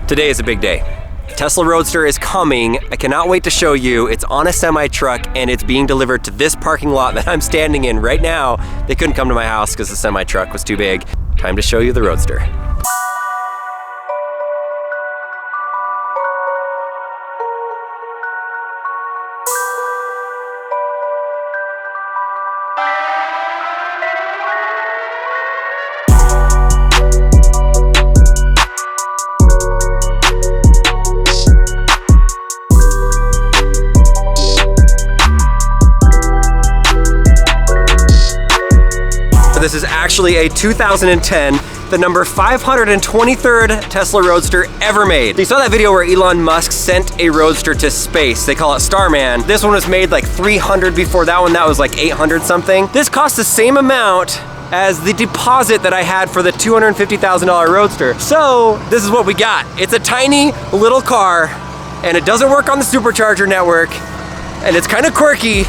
Today is a big day. Tesla Roadster is coming. I cannot wait to show you. It's on a semi-truck and it's being delivered to this parking lot that I'm standing in right now. They couldn't come to my house because the semi-truck was too big. Time to show you the Roadster. This is actually a 2010, the number 523rd Tesla Roadster ever made. You saw that video where Elon Musk sent a Roadster to space. They call it Starman. This one was made like 300 before that one. That was like 800 something. This cost the same amount as the deposit that I had for the $250,000 Roadster. So this is what we got. It's a tiny little car and it doesn't work on the supercharger network and it's kind of quirky,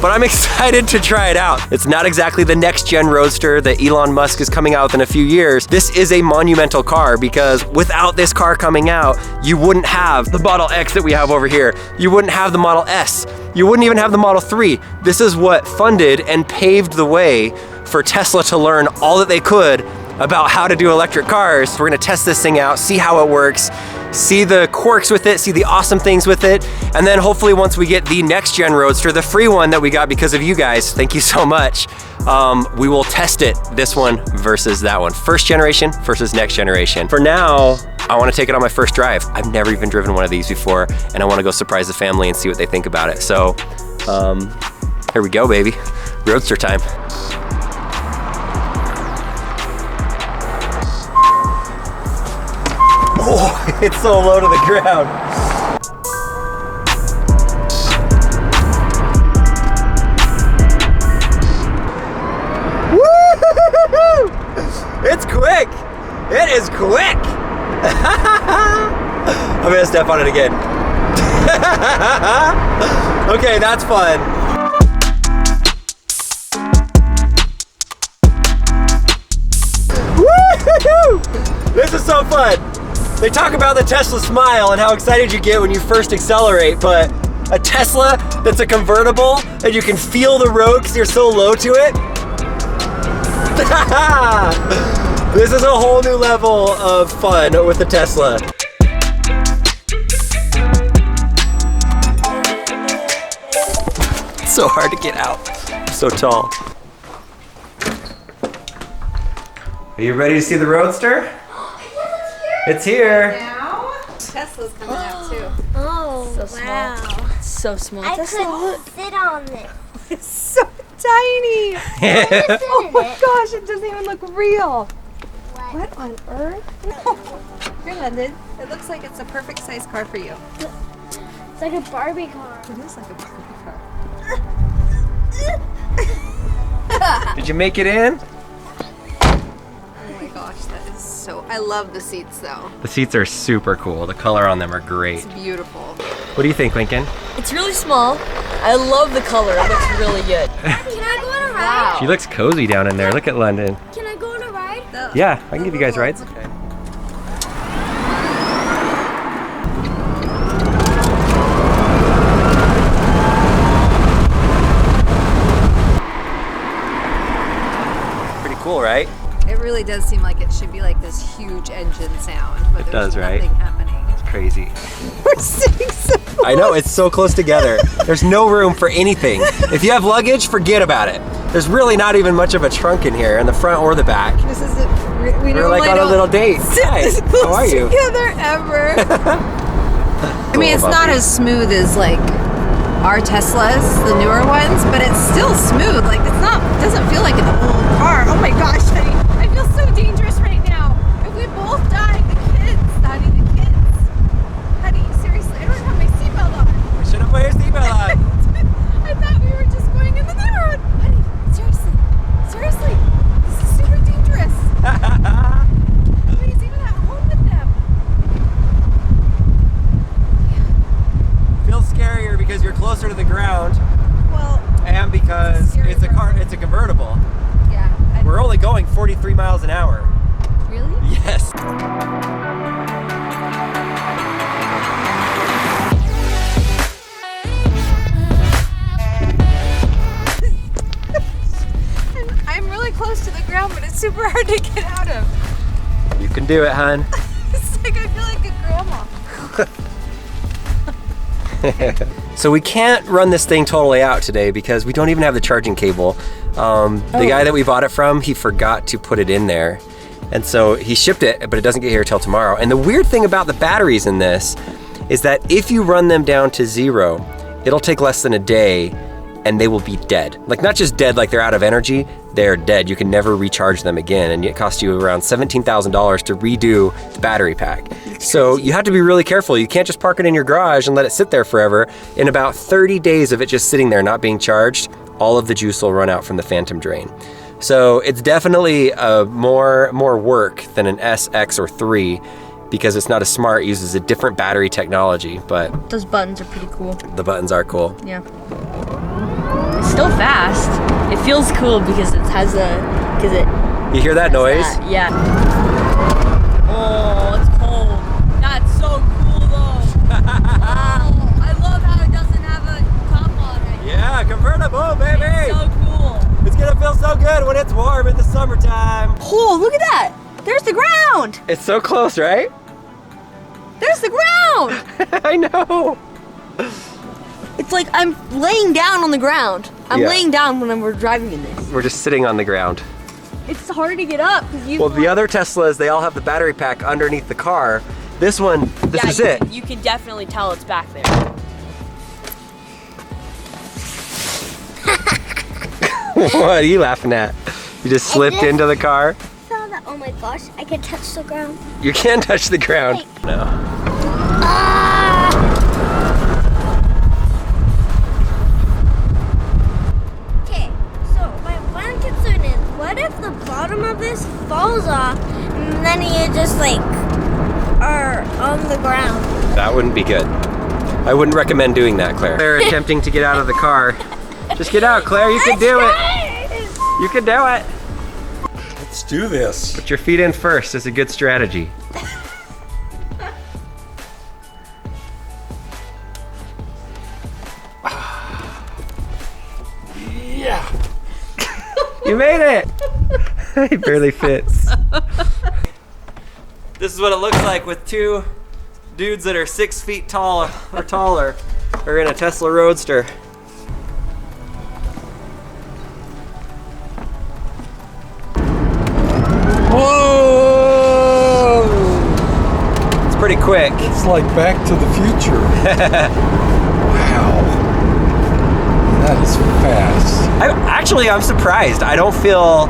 but I'm excited to try it out. It's not exactly the next gen Roadster that Elon Musk is coming out with in a few years. This is a monumental car because without this car coming out, you wouldn't have the Model X that we have over here. You wouldn't have the Model S. You wouldn't even have the Model 3. This is what funded and paved the way for Tesla to learn all that they could about how to do electric cars. We're gonna test this thing out, see how it works, see the quirks with it, see the awesome things with it, and then hopefully once we get the next gen Roadster, the free one that we got because of you guys, thank you so much, we will test it, this one versus that one. First generation versus next generation. For now, I wanna take it on my first drive. I've never even driven one of these before, and I wanna go surprise the family and see what they think about it. So, here we go, baby. Roadster time. Oh, it's so low to the ground. Woo! It's quick. It is quick. I'm gonna step on it again. Okay, that's fun. Woo! This is so fun. They talk about the Tesla smile and how excited you get when you first accelerate, but a Tesla that's a convertible and you can feel the road because you're so low to it. This is a whole new level of fun with the Tesla. It's so hard to get out. I'm so tall. Are you ready to see the Roadster? It's here. Now? Tesla's coming out too. Oh, so small. Wow. So small. I Tesla, couldn't sit on it. it's so tiny. Oh my gosh, it doesn't even look real. What on earth? Here, London. It looks like it's a perfect size car for you. It's like a Barbie car. It is like a Barbie car. Did you make it in? Oh my gosh, that is so... I love the seats though. The seats are super cool. The color on them are great. It's beautiful. What do you think, Lincoln? It's really small. I love the color. It looks really good. Can I go on a ride? Wow. She looks cozy down in there. Look at London. Can I go on a ride? The, Yeah, I can give you guys rides. Okay. Pretty cool, right? It really does seem like it should be like this huge engine sound, but It there's does, right? nothing happening. It's crazy. We're sitting so close. I know, it's so close together. There's no room for anything. If you have luggage, forget about it. There's really not even much of a trunk in here, in the front or the back. This is we We're like on a little date. sit Hi, this close how are you? together ever. I mean, it's not as smooth as like our Teslas, the newer ones, but it's still smooth. Like it doesn't feel like an old car. Oh my gosh, honey, I feel so dangerous right now. If we both die, the kids, honey, the kids. Honey, seriously, I don't have my seatbelt on. We should have put your seatbelt on. I thought we were just going in the neighborhood. Honey, seriously, this is super dangerous. Nobody's even at home with them. Feels scarier because you're closer to the ground Well, and because it's a car, it's a convertible. yeah. We're only going 43 miles an hour. Really? Yes. ground, but it's super hard to get out of. You can do it, hun. It's like I feel like a grandma. So we can't run this thing totally out today because we don't even have the charging cable. The guy that we bought it from, he forgot to put it in there. And so he shipped it, but it doesn't get here till tomorrow. And the weird thing about the batteries in this is that if you run them down to 0, it'll take less than a day and they will be dead. Like, not just dead like they're out of energy, they're dead. You can never recharge them again, and it costs you around $17,000 to redo the battery pack. So you have to be really careful. You can't just park it in your garage and let it sit there forever. In about 30 days of it just sitting there not being charged, all of the juice will run out from the phantom drain. So it's definitely more work than an S, X, or 3 because it's not as smart, it uses a different battery technology, but Those buttons are pretty cool. the buttons are cool. Yeah. It's still fast. It feels cool because it has You hear that noise? yeah. Oh, it's cold. That's so cool though. Wow. I love how it doesn't have a top on it. Yeah, convertible, baby! It's so cool. It's gonna feel so good when it's warm in the summertime. Oh, look at that. There's the ground. It's so close, right? There's the ground. I know. It's like I'm laying down on the ground. I'm Yeah. laying down when we're driving in this. We're just sitting on the ground. It's hard to get up because you. Well, the other Teslas, they all have the battery pack underneath the car. This one, this is it. You can definitely tell it's back there. What are you laughing at? You just slipped into the car? Saw that. Oh my gosh, I can touch the ground. You can touch the ground. No. Okay, so my one concern is, what if the bottom of this falls off and then you just like are on the ground? That wouldn't be good. I wouldn't recommend doing that, Claire. They're attempting to get out of the car. Just get out, Claire. You can do it. You can do it. Let's do this. Put your feet in first is a good strategy. Yeah. You made it! It barely fits. This is what it looks like with two dudes that are 6 feet tall or taller are in a Tesla Roadster. Whoa! It's pretty quick. It's like Back to the Future. Wow. That is fast. I'm surprised. I don't feel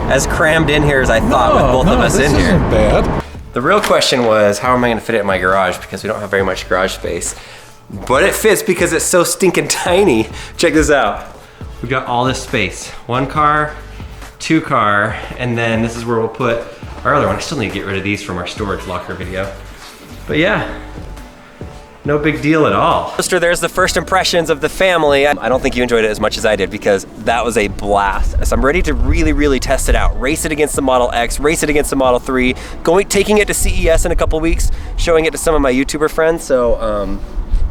as crammed in here as I thought with both of us in this here. isn't bad. The real question was, how am I gonna fit it in my garage? Because we don't have very much garage space. But it fits because it's so stinking tiny. Check this out. We got all this space. 1 car, 2 car, and then this is where we'll put our other one. I still need to get rid of these from our storage locker video. But yeah, no big deal at all. Roadster, there's the first impressions of the family. I don't think you enjoyed it as much as I did because that was a blast. So I'm ready to really, really test it out. Race it against the Model X, race it against the Model 3, taking it to CES in a couple weeks, showing it to some of my YouTuber friends. So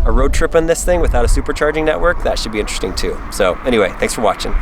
a road trip on this thing without a supercharging network, that should be interesting too. So anyway, thanks for watching.